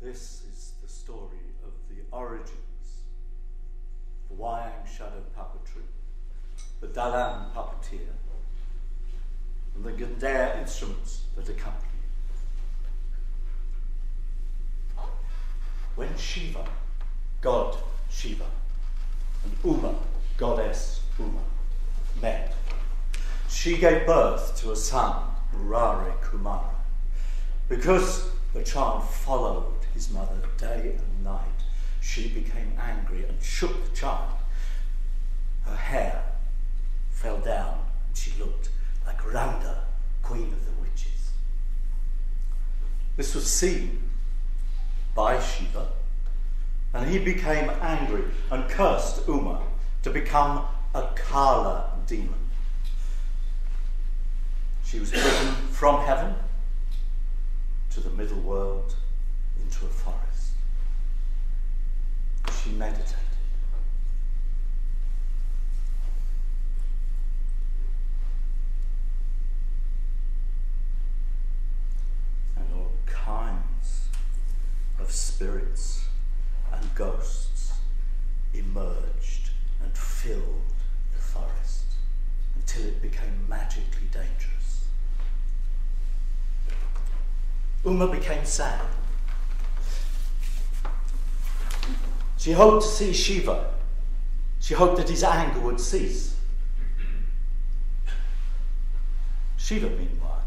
this is the story of the origins of wayang shadow puppetry, the Dalang puppeteer, and the Gendér instruments that accompany it. When Shiva, god Shiva, and Uma, goddess Uma, met, she gave birth to a son, Rare Kumara. Because the child followed his mother day and night, she became angry and shook the child. Her hair fell down and she looked like Randa, queen of the witches. This was seen by Shiva, and he became angry and cursed Uma to become a Kala demon. She was driven from heaven to the middle world into a forest. She meditated. And all kinds of spirits and ghosts emerged and filled the forest until it became magically dangerous. Uma became sad. She hoped to see Shiva. She hoped that his anger would cease. Shiva, meanwhile,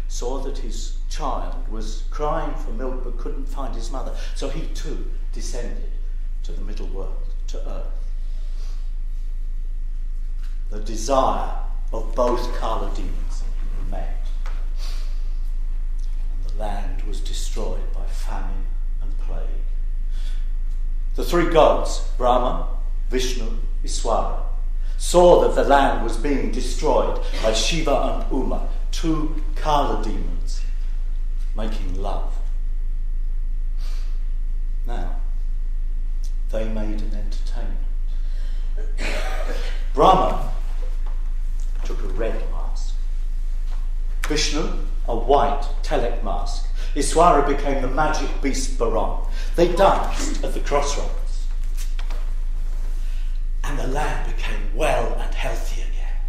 saw that his child was crying for milk but couldn't find his mother, so he too descended to the middle world, to earth. The desire of both Kala demons met. The land was destroyed by famine and plague. The three gods, Brahma, Vishnu, Iswara, saw that the land was being destroyed by Shiva and Uma, two Kala demons, making love. Now, they made an entertainment. Brahma took a red mask. Vishnu, a white telek mask. Iswara became the magic beast Baron. They danced at the crossroads. And the land became well and healthy again.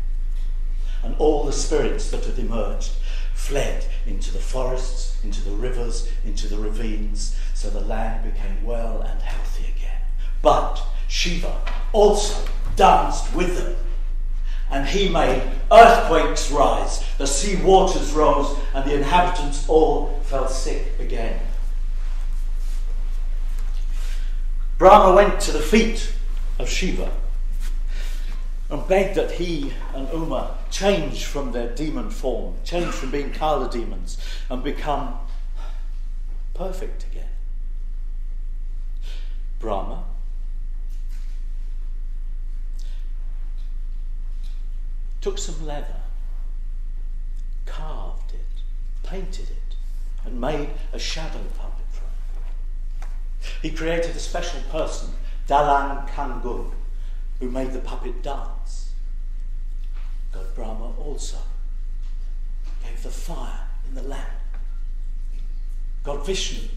And all the spirits that had emerged fled into the forests, into the rivers, into the ravines, so the land became well and healthy again. But Shiva also danced with them. And he made earthquakes rise, the sea waters rose, and the inhabitants all fell sick again. Brahma went to the feet of Shiva and begged that he and Uma change from their demon form, change from being Kala demons, and become perfect again. Brahma took some leather, carved it, painted it, and made a shadow puppet from it. He created a special person, Dalang Kangun, who made the puppet dance. God Brahma also gave the fire in the land. God Vishnu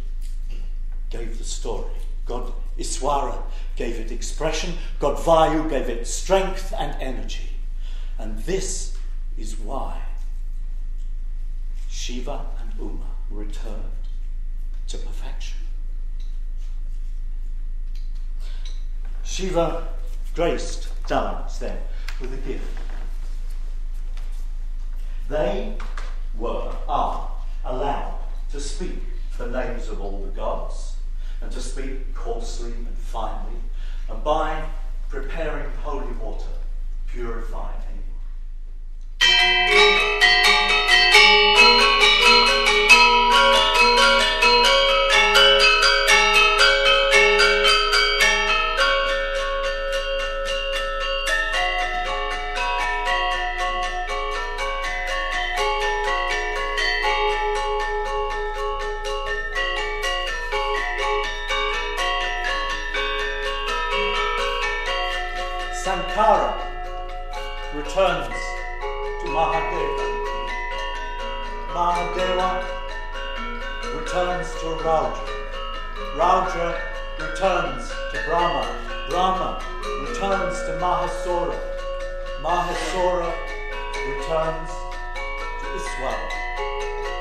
gave the story. God Iswara gave it expression. God Vayu gave it strength and energy. And this is why Shiva and Uma returned to perfection. Shiva graced Dalans then with a gift. They are allowed to speak the names of all the gods, and to speak coarsely and finely, and by preparing holy water, purify anyone. Sankara returns to Mahadeva. Mahadeva returns to Raudra. Raudra returns to Brahma. Brahma returns to Mahasura. Mahasura returns to Iswara.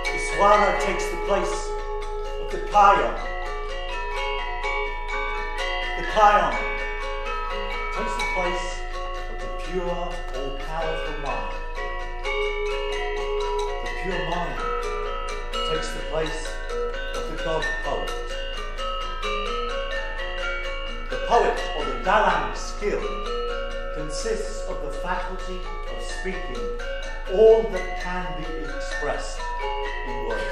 Iswara takes the place of the Kayan. The Kayan takes the place of the pure, all-powerful mind. The pure mind takes the place of the god poet. The poet, or the Galang skill, consists of the faculty of speaking all that can be expressed in words.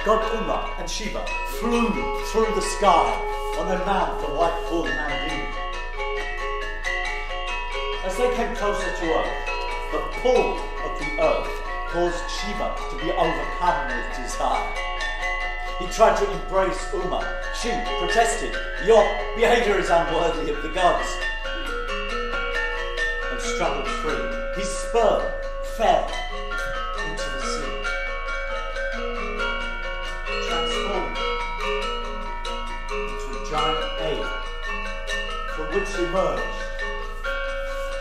God Uma and Shiva flew through the sky on their mount, the white bull Nandini. As they came closer to Earth, the pull of the Earth caused Shiva to be overcome with desire. He tried to embrace Uma. She protested, "Your behaviour is unworthy of the gods," and struggled free. His sperm fell into the sea, transformed into a giant egg, from which emerged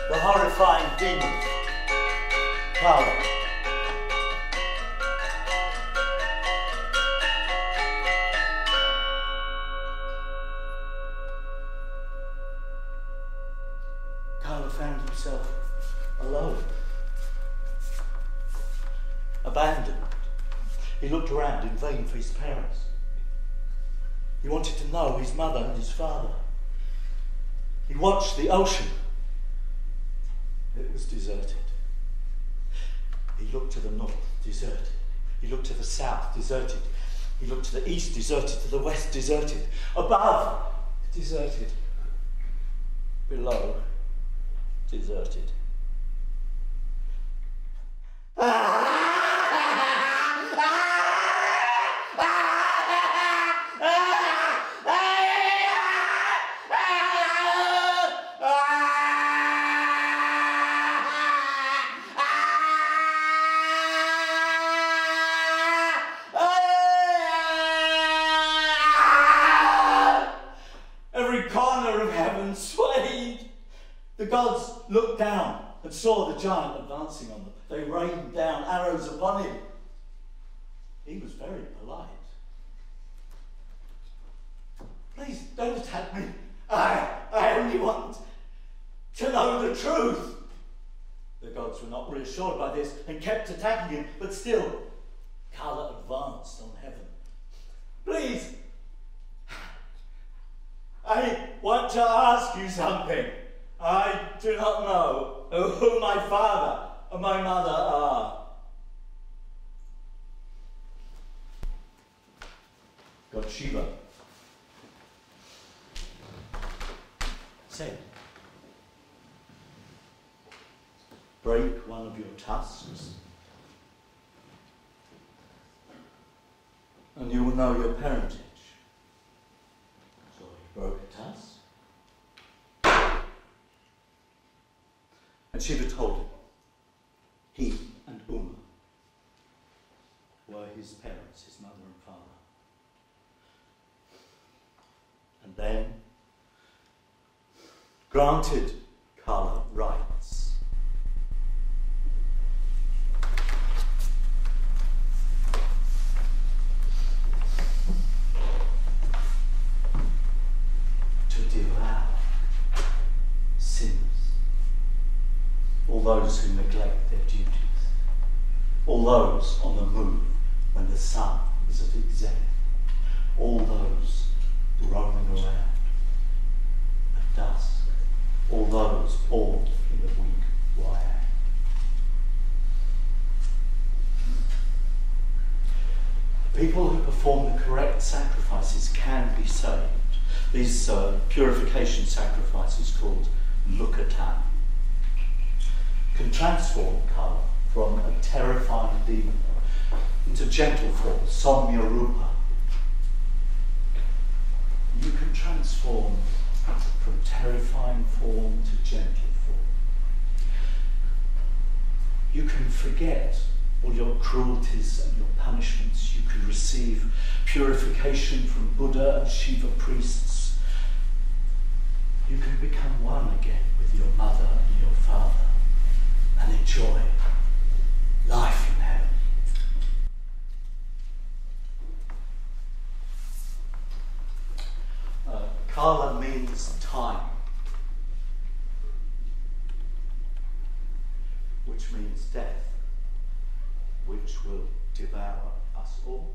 the horrifying demon, Kala. Kala found himself alone, abandoned. He looked around in vain for his parents. He wanted to know his mother and his father. He watched the ocean. It was deserted. He looked to the north, deserted. He looked to the south, deserted. He looked to the east, deserted. To the west, deserted. Above, deserted. Below, deserted. Every corner of heaven swayed. The gods looked down and saw the giant advancing on them. They rained down arrows upon him. He was very polite. "Please don't attack me. I only want to know the truth." The gods were not reassured by this and kept attacking him, but still, Kala advanced on heaven. "Please, I want to ask you something. I do not know who my father and my mother are." God Shiva said, "Break one of your tusks know your parentage. So he broke a tusk. And Shiva told him he and Uma were his parents, his mother and father. And then granted Kala rights. To devour sinners, all those who neglect their duties, all those on the move when the sun is at its zenith, all those roaming around at dusk, all those born in the weak wayang. People who perform the correct sacrifices can be saved. These purification sacrifices, called lukatan, can transform Kala from a terrifying demon into gentle form, Somya Rupa. You can transform from terrifying form to gentle form. You can forget all your cruelties and your punishments. You can receive purification from Buddha and Shiva priests. You can become one again with your mother and your father and enjoy life in heaven. Kala means time, which means death, which will devour us all.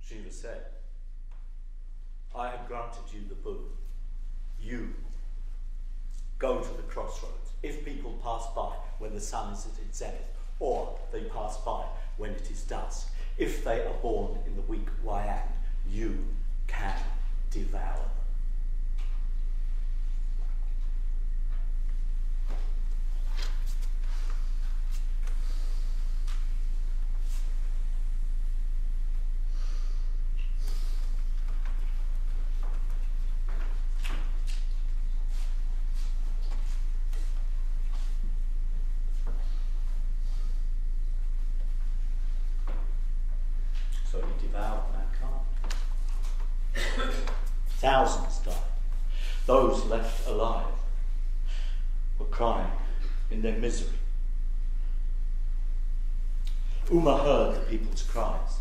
Shiva said, I have granted you the boon. You go to the crossroads. If people pass by when the sun is at its zenith, or they pass by when it is dusk, if they are born in the week wayang, you can devour them. So he devoured mankind. Thousands died. Those left alive were crying in their misery. Uma heard the people's cries,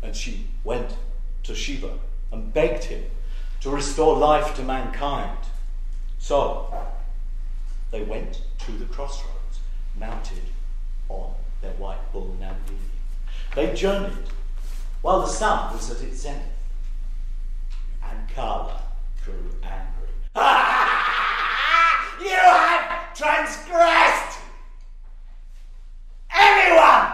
and she went to Shiva and begged him to restore life to mankind. So they went to the crossroads, mounted on their white bull Nandini. They journeyed while the sun was at its zenith, and Kala grew angry. You have transgressed! Anyone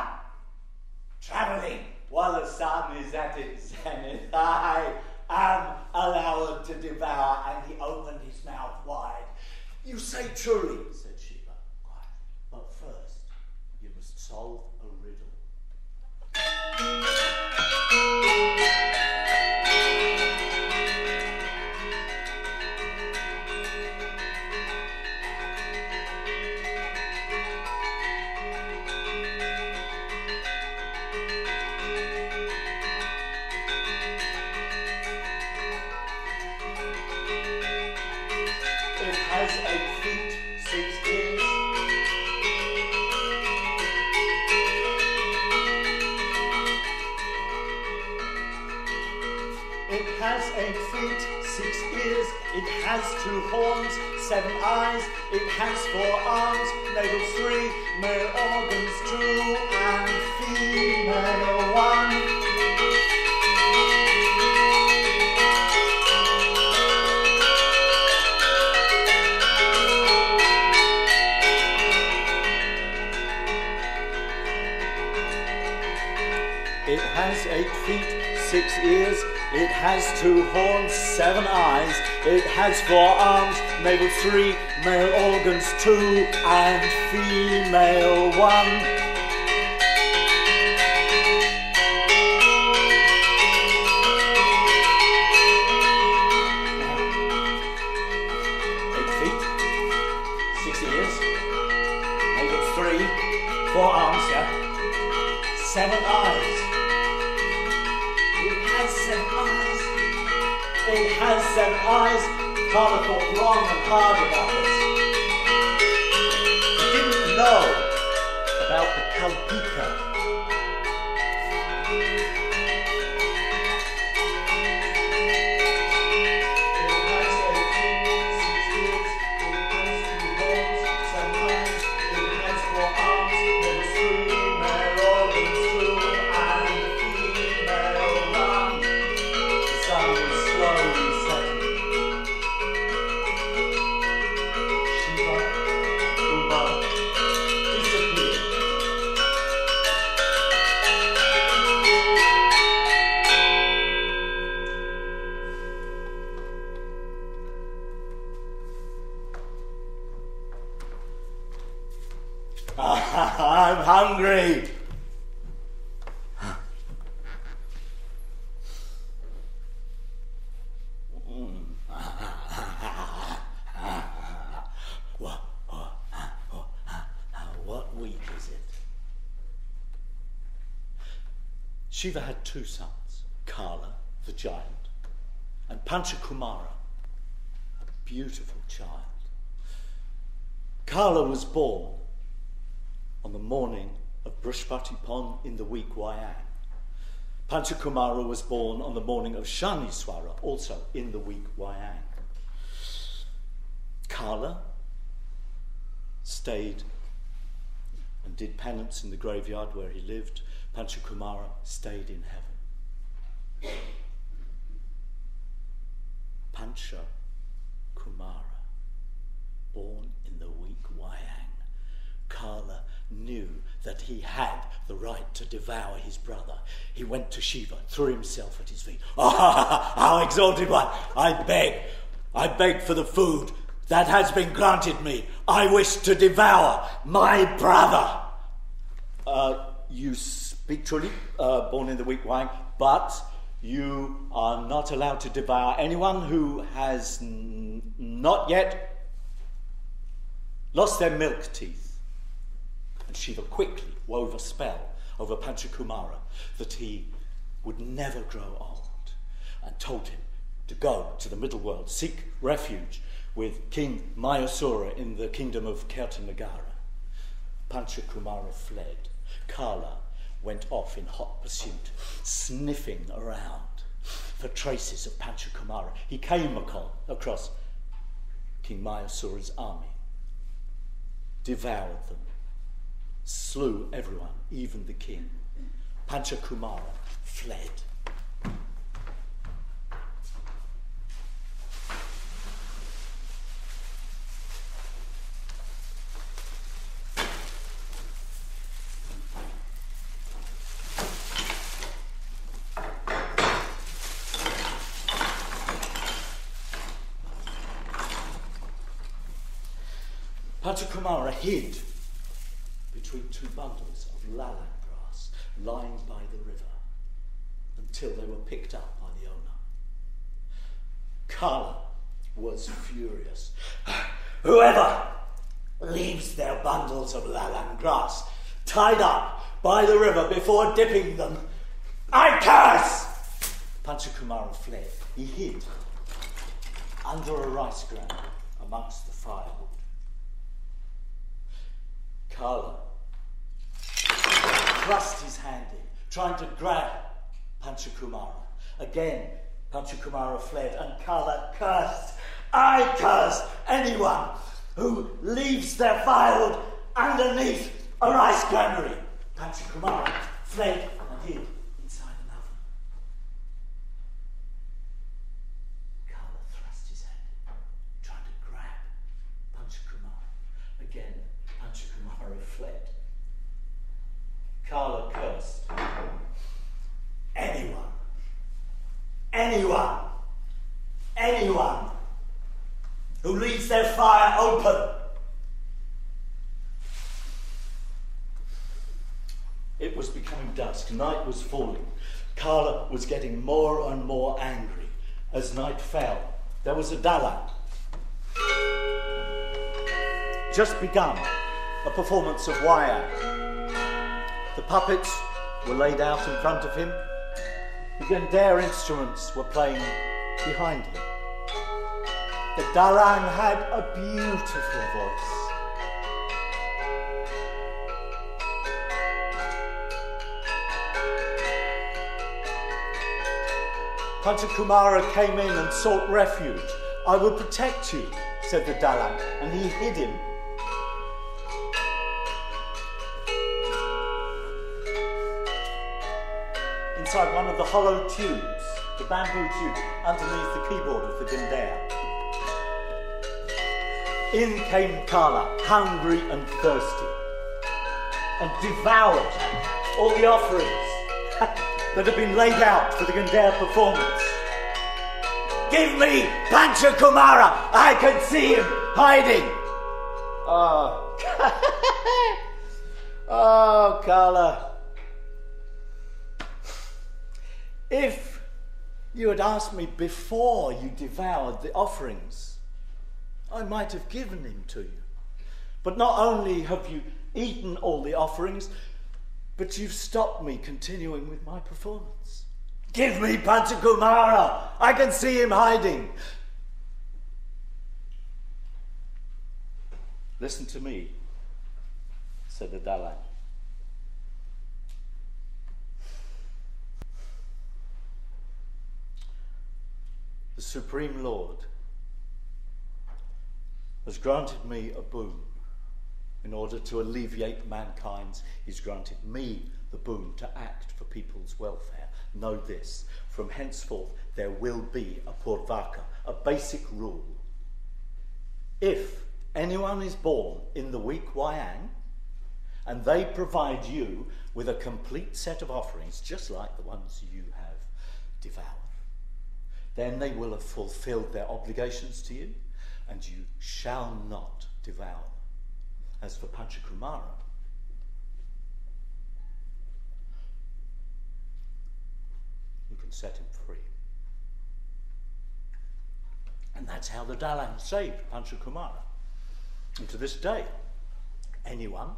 travelling while the sun is at its zenith, I am allowed to devour. And he opened his mouth wide. You say truly, said Shiva. Quiet. But first, you must solve a riddle. It has 8 feet, 6 ears. It has 8 feet, 6 ears. It has 2 horns, 7 eyes. It has 4 arms, navel 3, male organs 2, and female 1. It has 8 feet, 6 ears. It has 2 horns, 7 eyes. It has 4 arms, navel 3, male organs 2, and female 1. Seven eyes. It has 7 eyes. It has 7 eyes. Father thought long and hard about this. He didn't know about the Kalpika. I'm hungry. What week is it? Shiva had two sons, Kala, the giant, and Panchakumara, a beautiful child. Kala was born on the morning of Brihaspati in the week Wayang. Panchakumara was born on the morning of Shaniswara, also in the week Wayang. Kala stayed and did penance in the graveyard where he lived. Panchakumara stayed in heaven. Panchakumara, born in the week Wayang. Kala knew that he had the right to devour his brother. He went to Shiva, threw himself at his feet. Ah, how exalted one! I beg for the food that has been granted me. I wish to devour my brother. You speak truly, born in the week Wayang, but you are not allowed to devour anyone who has not yet lost their milk teeth. And Shiva quickly wove a spell over Panchakumara that he would never grow old, and told him to go to the middle world, seek refuge with King Mayasura in the kingdom of Kirtanagara. Panchakumara fled. Kala went off in hot pursuit, sniffing around for traces of Panchakumara. He came across King Mayasura's army, devoured them, slew everyone, even the king. Panchakumara fled. Panchakumara hid between two bundles of lalang grass lying by the river until they were picked up by the owner. Kala was furious. Whoever leaves their bundles of lalang grass tied up by the river before dipping them, I curse! Panchakumara fled. He hid under a rice ground amongst the firewood. Kala thrust his hand in, trying to grab Panchakumara. Again, Panchakumara fled, and Kala cursed. I curse anyone who leaves their firewood underneath a rice granary. Panchakumara fled and hid inside an oven. Kala thrust his hand in, trying to grab Panchakumara. Again, Panchakumara fled. Kala cursed. Anyone who leaves their fire open. It was becoming dusk. Night was falling. Kala was getting more and more angry. As night fell, there was a dalang, just begun, a performance of wayang. The puppets were laid out in front of him. The Gendér instruments were playing behind him. The dalang had a beautiful voice. Panchakumara came in and sought refuge. I will protect you, said the dalang, and he hid him. Inside one of the hollow tubes, the bamboo tube, underneath the keyboard of the Gendér. In came Kala, hungry and thirsty, and devoured all the offerings that had been laid out for the Gendér performance. Give me Panchakumara! I can see him hiding! Oh, Carla. If you had asked me before you devoured the offerings, I might have given him to you. But not only have you eaten all the offerings, but you've stopped me continuing with my performance. Give me Panchakumara! I can see him hiding. Listen to me, said the Dalai. The Supreme Lord has granted me a boon. In order to alleviate mankind's, he's granted me the boon to act for people's welfare. Know this, from henceforth there will be a purvaka, a basic rule. If anyone is born in the week wayang, and they provide you with a complete set of offerings, just like the ones you have devoured, then they will have fulfilled their obligations to you, and you shall not devour them. As for Panchakumara, you can set him free. And that's how the Dalai saved Panchakumara. And to this day, anyone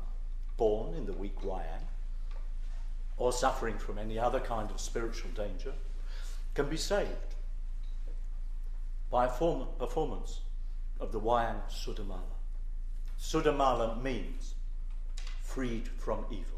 born in the week wayang or suffering from any other kind of spiritual danger can be saved by a performance of the wayang Sudamala. Sudamala means freed from evil.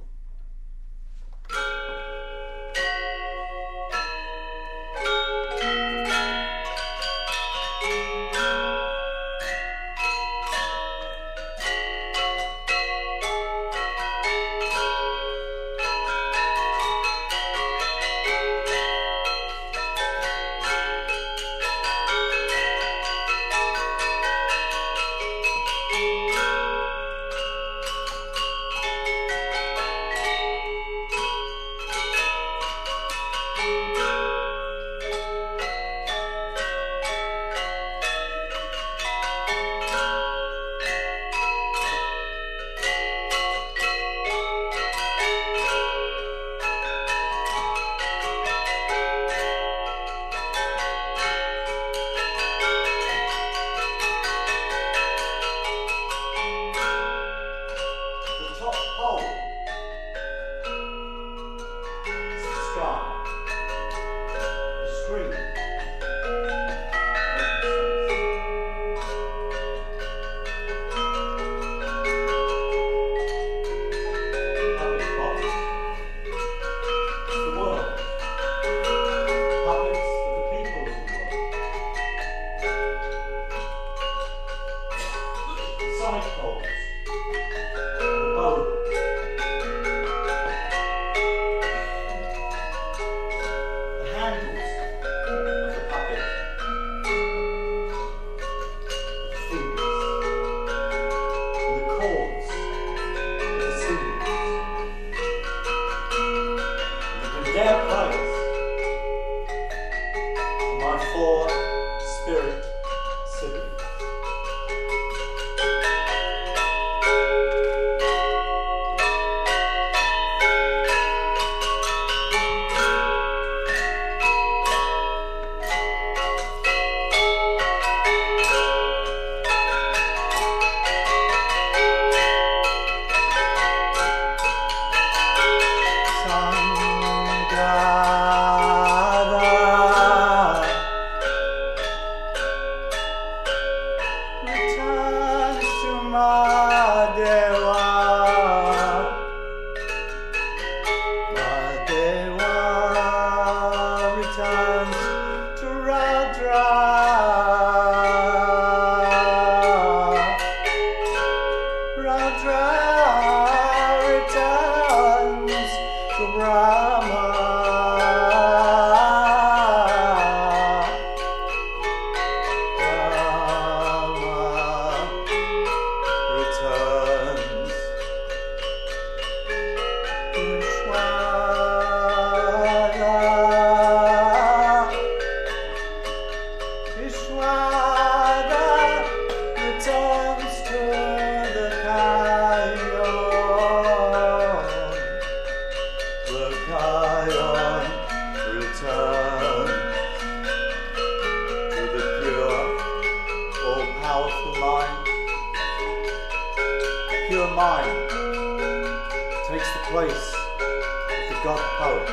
takes the place of the god poet.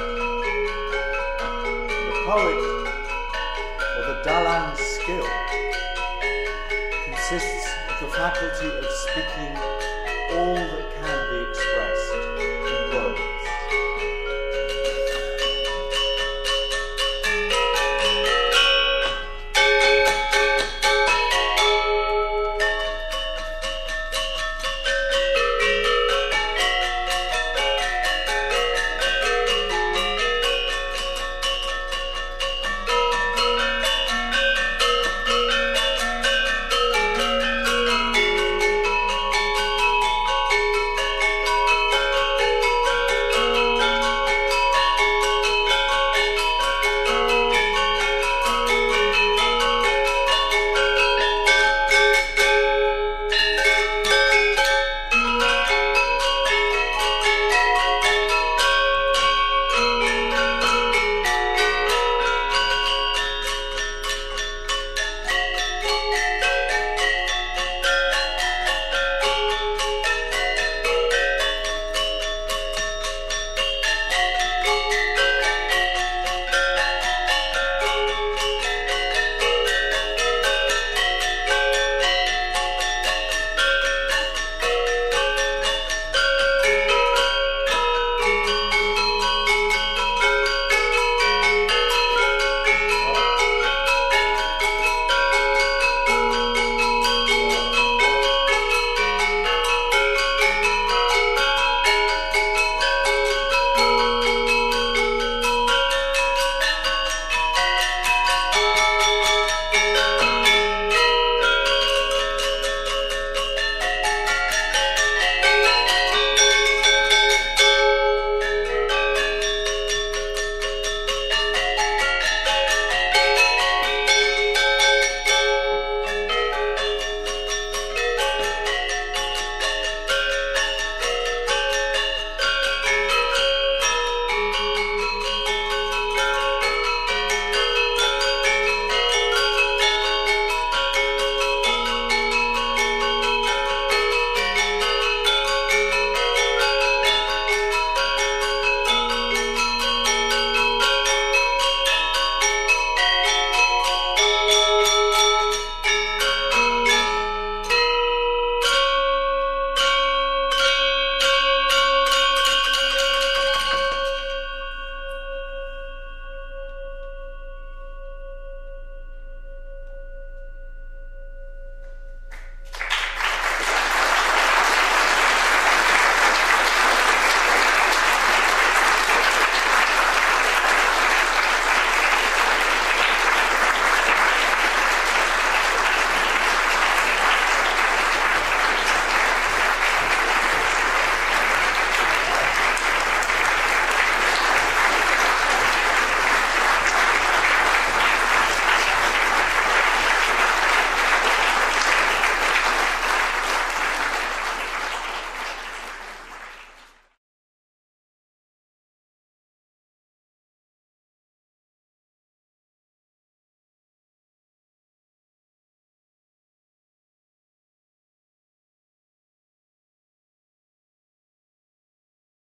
And the poet, or the Dalang skill, consists of the faculty of speaking all that